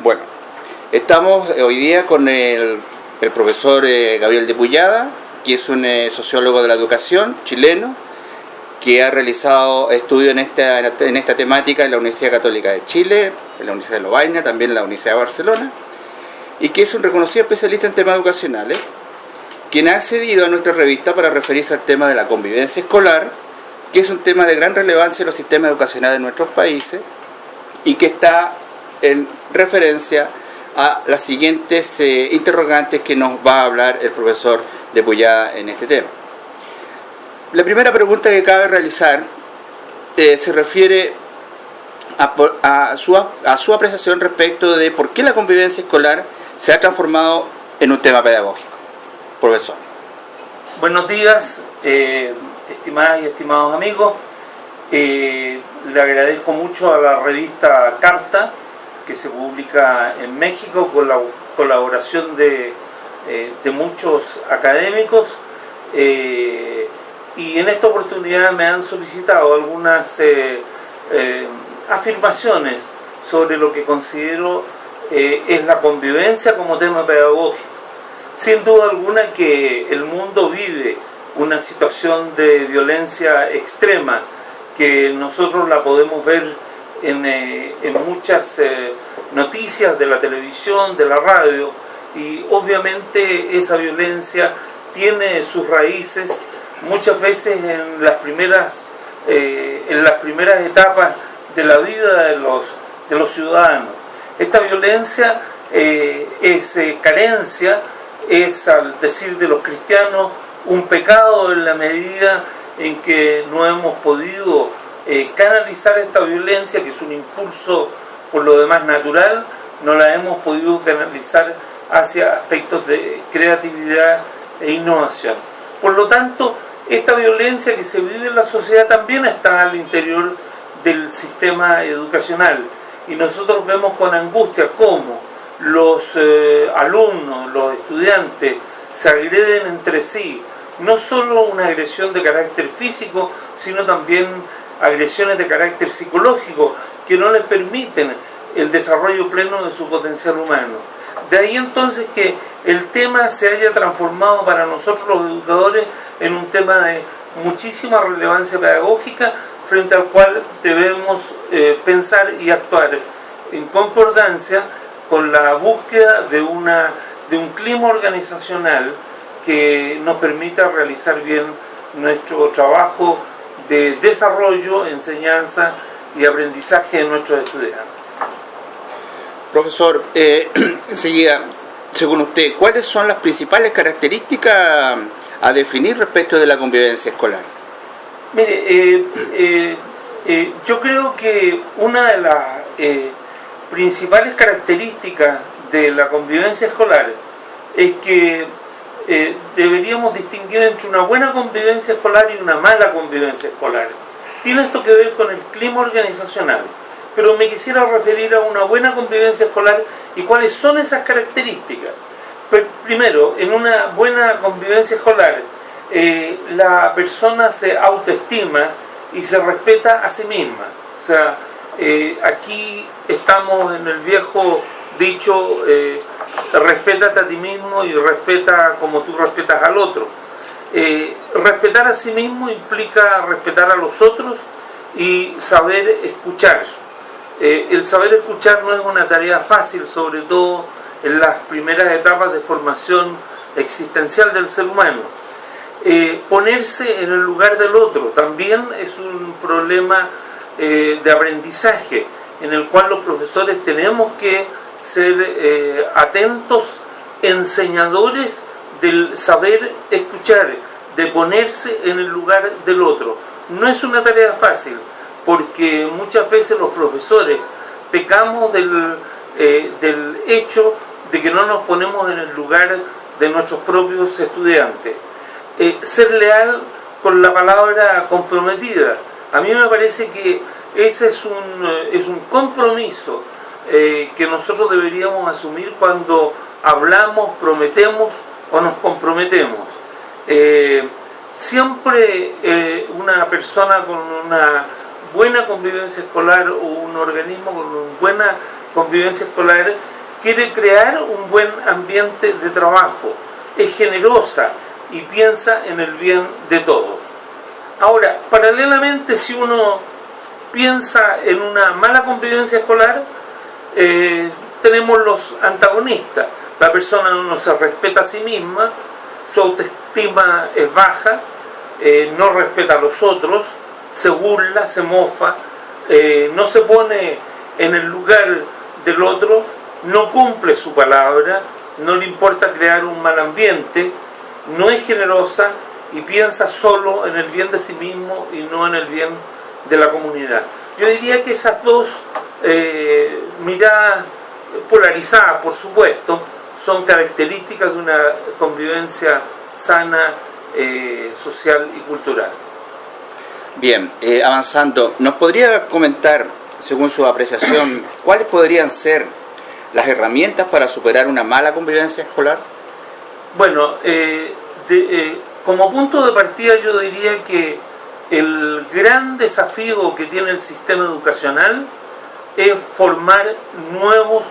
Bueno, estamos hoy día con el profesor Gabriel de Puyada, que es un sociólogo de la educación chileno, que ha realizado estudios en esta temática en la Universidad Católica de Chile, en la Universidad de Lovaina, también en la Universidad de Barcelona, y que es un reconocido especialista en temas educacionales, quien ha accedido a nuestra revista para referirse al tema de la convivencia escolar, que es un tema de gran relevancia en los sistemas educacionales de nuestros países y que está en referencia a las siguientes interrogantes que nos va a hablar el profesor de Puyada en este tema. La primera pregunta que cabe realizar se refiere a su apreciación respecto de por qué la convivencia escolar se ha transformado en un tema pedagógico. Profesor. Buenos días, estimadas y estimados amigos. Le agradezco mucho a la revista Carta, que se publica en México con la colaboración de muchos académicos, y en esta oportunidad me han solicitado algunas afirmaciones sobre lo que considero es la convivencia como tema pedagógico. Sin duda alguna que el mundo vive una situación de violencia extrema que nosotros la podemos ver en muchas noticias de la televisión, de la radio, y obviamente esa violencia tiene sus raíces muchas veces en las primeras etapas de la vida de los ciudadanos. Esta violencia es carencia, es, al decir de los cristianos, un pecado en la medida en que no hemos podido canalizar esta violencia, que es un impulso por lo demás natural, no la hemos podido canalizar hacia aspectos de creatividad e innovación. Por lo tanto, esta violencia que se vive en la sociedad también está al interior del sistema educacional, y nosotros vemos con angustia cómo los alumnos, los estudiantes se agreden entre sí, no solo una agresión de carácter físico, sino también agresiones de carácter psicológico que no les permiten el desarrollo pleno de su potencial humano. De ahí entonces que el tema se haya transformado para nosotros los educadores en un tema de muchísima relevancia pedagógica, frente al cual debemos pensar y actuar en concordancia con la búsqueda de un clima organizacional que nos permita realizar bien nuestro trabajo de desarrollo, enseñanza y aprendizaje de nuestros estudiantes. Profesor, enseguida, según usted, ¿cuáles son las principales características a definir respecto de la convivencia escolar? Mire, yo creo que una de las principales características de la convivencia escolar es que deberíamos distinguir entre una buena convivencia escolar y una mala convivencia escolar. Tiene esto que ver con el clima organizacional, pero me quisiera referir a una buena convivencia escolar y cuáles son esas características. Pues, primero, en una buena convivencia escolar, la persona se autoestima y se respeta a sí misma. O sea, aquí estamos en el viejo dicho, respétate a ti mismo y respeta como tú respetas al otro. Respetar a sí mismo implica respetar a los otros y saber escuchar. El saber escuchar no es una tarea fácil, sobre todo en las primeras etapas de formación existencial del ser humano. Ponerse en el lugar del otro también es un problema de aprendizaje, en el cual los profesores tenemos que ser atentos, enseñadores del saber escuchar, de ponerse en el lugar del otro. No es una tarea fácil, porque muchas veces los profesores pecamos del hecho de que no nos ponemos en el lugar de nuestros propios estudiantes. Ser leal con la palabra comprometida. A mí me parece que ese es un compromiso que nosotros deberíamos asumir cuando hablamos, prometemos o nos comprometemos. Siempre una persona con una buena convivencia escolar o un organismo con una buena convivencia escolar quiere crear un buen ambiente de trabajo, es generosa y piensa en el bien de todos. Ahora, paralelamente, si uno piensa en una mala convivencia escolar, tenemos los antagonistas. La persona no se respeta a sí misma, su autoestima es baja, no respeta a los otros, se burla, se mofa, no se pone en el lugar del otro, no cumple su palabra, no le importa crear un mal ambiente, no es generosa y piensa solo en el bien de sí mismo y no en el bien de la comunidad. Yo diría que esas dos miradas polarizadas, por supuesto, son características de una convivencia sana, social y cultural. Bien, avanzando, ¿nos podría comentar, según su apreciación, cuáles podrían ser las herramientas para superar una mala convivencia escolar? Bueno, como punto de partida yo diría que el gran desafío que tiene el sistema educacional es formar nuevos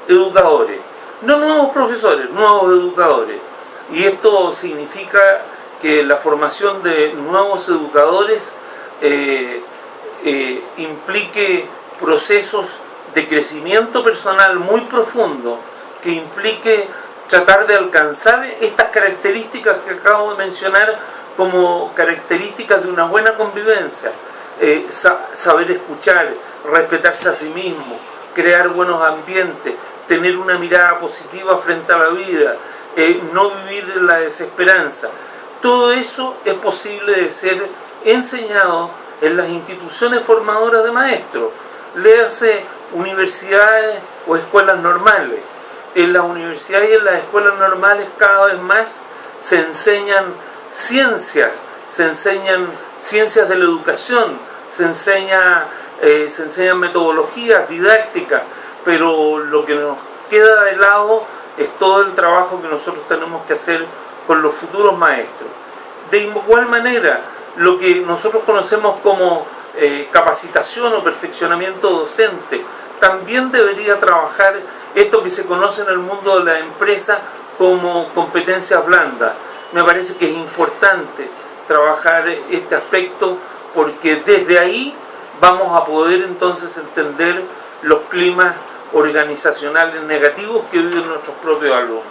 educadores, no nuevos profesores, nuevos educadores. Y esto significa que la formación de nuevos educadores implique procesos de crecimiento personal muy profundo, que implique tratar de alcanzar estas características que acabo de mencionar como características de una buena convivencia, saber escuchar, respetarse a sí mismo, crear buenos ambientes, tener una mirada positiva frente a la vida, no vivir en la desesperanza. Todo eso es posible de ser enseñado en las instituciones formadoras de maestros, léase universidades o escuelas normales. En las universidades y en las escuelas normales cada vez más se enseñan ciencias de la educación, se enseñan metodologías didácticas, pero lo que nos queda de lado es todo el trabajo que nosotros tenemos que hacer con los futuros maestros. De igual manera, lo que nosotros conocemos como capacitación o perfeccionamiento docente, también debería trabajar esto que se conoce en el mundo de la empresa como competencias blandas. Me parece que es importante trabajar este aspecto porque desde ahí vamos a poder entonces entender los climas organizacionales negativos que viven nuestros propios alumnos.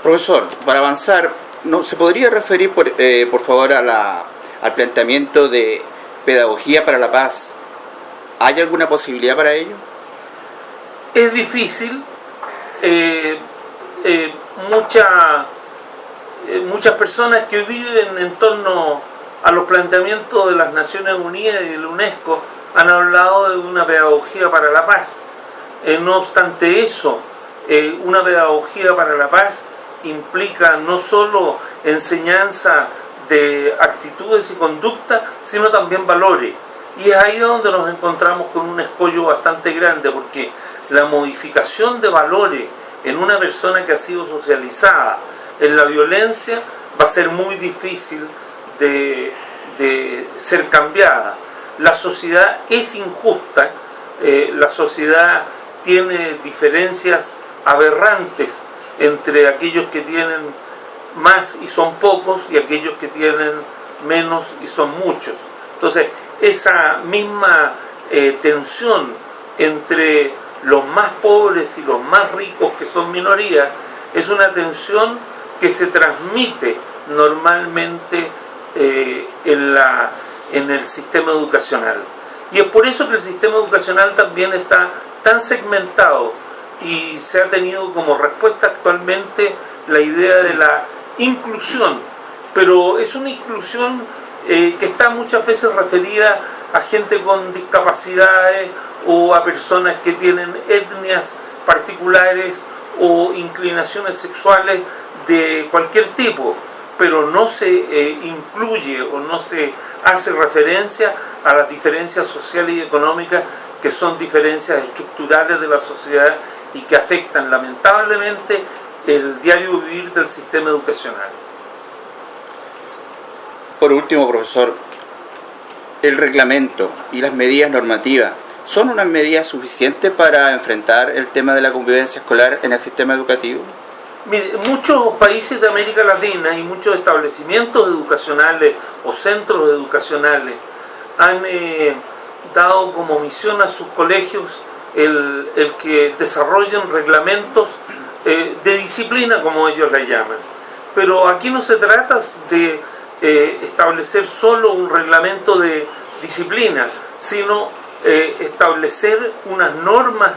Profesor, para avanzar, ¿no se podría referir por favor al planteamiento de pedagogía para la paz? ¿Hay alguna posibilidad para ello? Es difícil. Muchas personas que viven en torno a los planteamientos de las Naciones Unidas y de la UNESCO han hablado de una pedagogía para la paz. No obstante eso, una pedagogía para la paz implica no solo enseñanza de actitudes y conductas, sino también valores. Y es ahí donde nos encontramos con un escollo bastante grande, porque la modificación de valores en una persona que ha sido socializada en la violencia va a ser muy difícil de ser cambiada. La sociedad es injusta, la sociedad tiene diferencias aberrantes entre aquellos que tienen más y son pocos y aquellos que tienen menos y son muchos. Entonces, esa misma tensión entre los más pobres y los más ricos, que son minorías, es una tensión que se transmite normalmente en el sistema educacional. Y es por eso que el sistema educacional también está tan segmentado y se ha tenido como respuesta actualmente la idea de la inclusión, pero es una inclusión que está muchas veces referida a gente con discapacidades o a personas que tienen etnias particulares o inclinaciones sexuales de cualquier tipo, pero no se incluye o no se hace referencia a las diferencias sociales y económicas, que son diferencias estructurales de la sociedad y que afectan lamentablemente el diario vivir del sistema educacional. Por último, profesor, el reglamento y las medidas normativas ¿son unas medidas suficientes para enfrentar el tema de la convivencia escolar en el sistema educativo? Mire, muchos países de América Latina y muchos establecimientos educacionales o centros educacionales han dado como misión a sus colegios el que desarrollen reglamentos de disciplina, como ellos la llaman. Pero aquí no se trata de establecer solo un reglamento de disciplina, sino establecer unas normas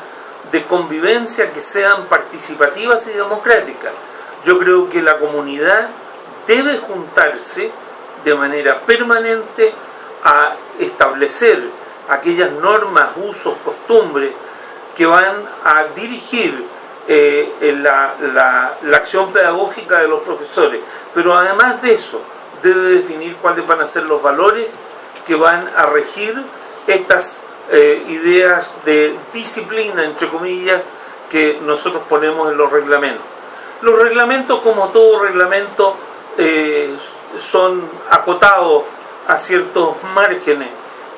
de convivencia que sean participativas y democráticas. Yo creo que la comunidad debe juntarse de manera permanente a establecer aquellas normas, usos, costumbres que van a dirigir la acción pedagógica de los profesores. Pero además de eso, debe definir cuáles van a ser los valores que van a regir estas ideas de disciplina, entre comillas, que nosotros ponemos en los reglamentos. Los reglamentos, como todo reglamento, son acotados a ciertos márgenes,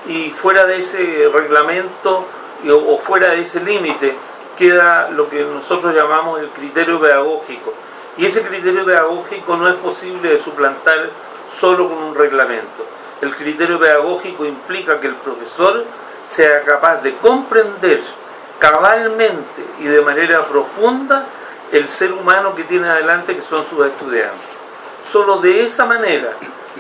y fuera de ese reglamento o fuera de ese límite queda lo que nosotros llamamos el criterio pedagógico, y ese criterio pedagógico no es posible de suplantar solo con un reglamento. El criterio pedagógico implica que el profesor sea capaz de comprender cabalmente y de manera profunda el ser humano que tiene adelante, que son sus estudiantes. Solo de esa manera,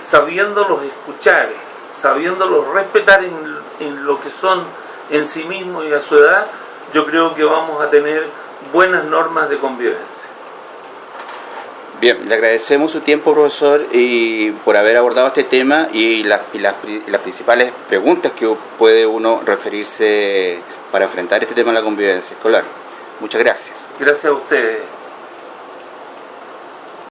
sabiéndolos escuchar, sabiéndolos respetar en lo que son en sí mismos y a su edad, yo creo que vamos a tener buenas normas de convivencia. Bien, le agradecemos su tiempo, profesor, y por haber abordado este tema y las principales preguntas que puede uno referirse para enfrentar este tema de la convivencia escolar. Muchas gracias. Gracias a ustedes.